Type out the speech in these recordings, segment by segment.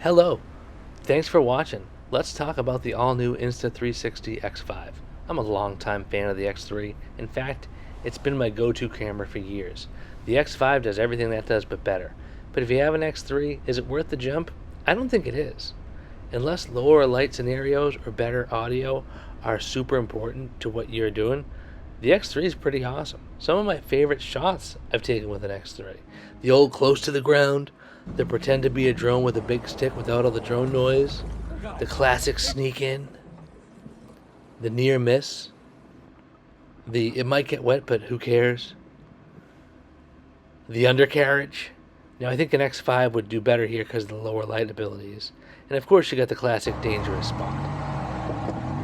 Hello, thanks for watching. Let's talk about the all-new Insta360 X5. I'm a longtime fan of the X3. In fact, it's been my go-to camera for years. The X5 does everything that does but better. But if you have an X3, is it worth the jump? I don't think it is. Unless lower light scenarios or better audio are super important to what you're doing, the X3 is pretty awesome. Some of my favorite shots I've taken with an X3. The old close to the ground, the pretend to be a drone with a big stick without all the drone noise, the classic sneak in, the near miss, the it might get wet but who cares, the undercarriage. Now I think an X5 would do better here because of the lower light abilities. And of course you got the classic dangerous spot.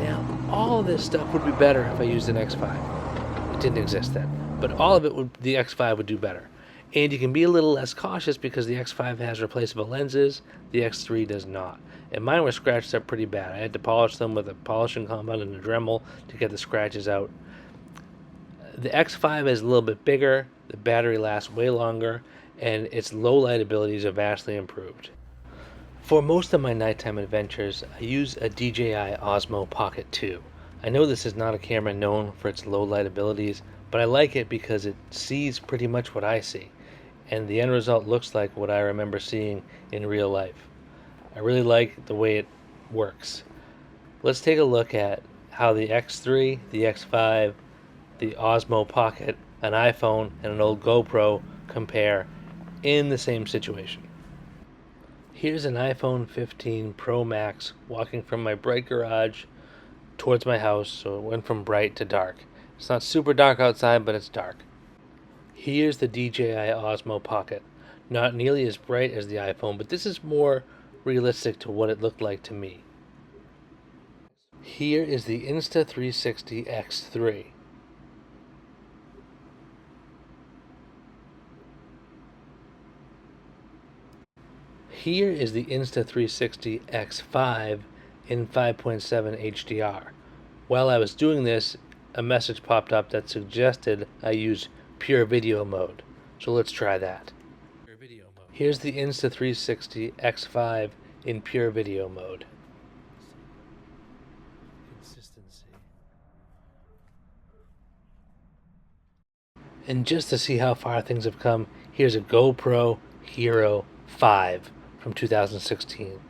Now all of this stuff would be better if I used an X5. It didn't exist then. But all of it would, the X5 would do better. And you can be a little less cautious because the X5 has replaceable lenses, the X3 does not. And mine were scratched up pretty bad. I had to polish them with a polishing compound and a Dremel to get the scratches out. The X5 is a little bit bigger, the battery lasts way longer, and its low light abilities are vastly improved. For most of my nighttime adventures, I use a DJI Osmo Pocket 2. I know this is not a camera known for its low light abilities, but I like it because it sees pretty much what I see, and the end result looks like what I remember seeing in real life. I really like the way it works. Let's take a look at how the X3, the X5, the Osmo Pocket, an iPhone, and an old GoPro compare in the same situation. Here's an iPhone 15 Pro Max walking from my bright garage towards my house, so it went from bright to dark. It's not super dark outside, but it's dark. Here's the DJI Osmo Pocket. Not nearly as bright as the iPhone, but this is more realistic to what it looked like to me. Here is the Insta360 X3. Here is the Insta360 X5 in 5.7 HDR. While I was doing this, a message popped up that suggested I use pure video mode. So let's try that. Here's the Insta360 X5 in pure video mode. Consistency. And just to see how far things have come, here's a GoPro Hero 5 from 2016,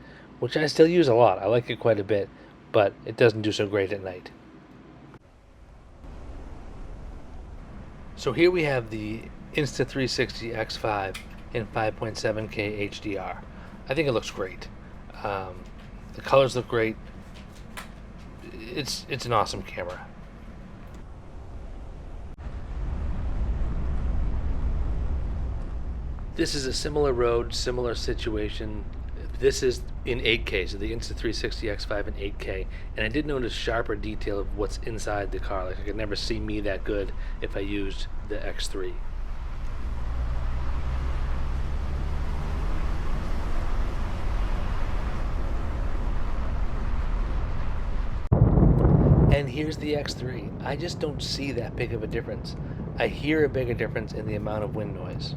which I still use a lot. I like it quite a bit, but it doesn't do so great at night. So here we have the Insta360 X5 in 5.7K HDR. I think it looks great. The colors look great. It's an awesome camera. This is a similar road, similar situation. This is in 8K, so the Insta360 X5 in 8K, and I did notice sharper detail of what's inside the car. Like I could never see me that good if I used the X3. And here's the X3. I just don't see that big of a difference. I hear a bigger difference in the amount of wind noise.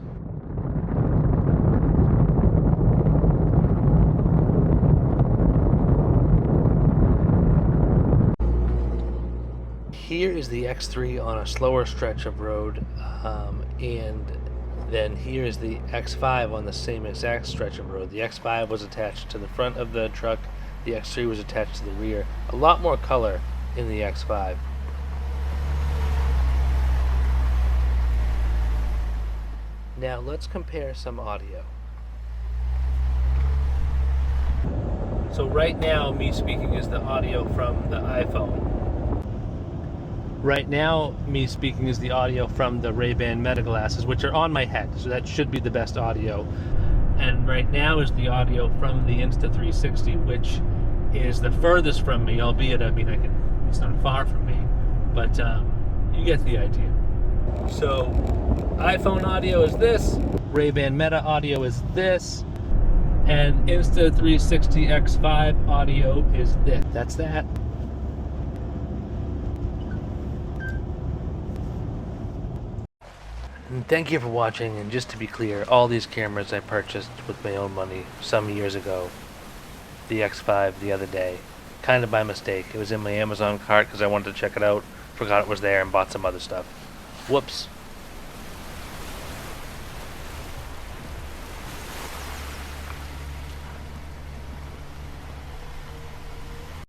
Here is the X3 on a slower stretch of road, and then here is the X5 on the same exact stretch of road. The X5 was attached to the front of the truck, the X3 was attached to the rear. A lot more color in the X5. Now let's compare some audio. So right now, me speaking is the audio from the iPhone. Right now, me speaking is the audio from the RayBan Meta glasses, which are on my head, so that should be the best audio. And right now is the audio from the Insta360, which is the furthest from me, albeit, I mean, it's not far from me, but you get the idea. So, iPhone audio is this, RayBan Meta audio is this, and Insta360 X5 audio is this. That's that. And thank you for watching, and just to be clear, all these cameras I purchased with my own money some years ago. the X5 the other day, kind of by mistake. It was in my Amazon cart because I wanted to check it out, forgot it was there, and bought some other stuff. Whoops.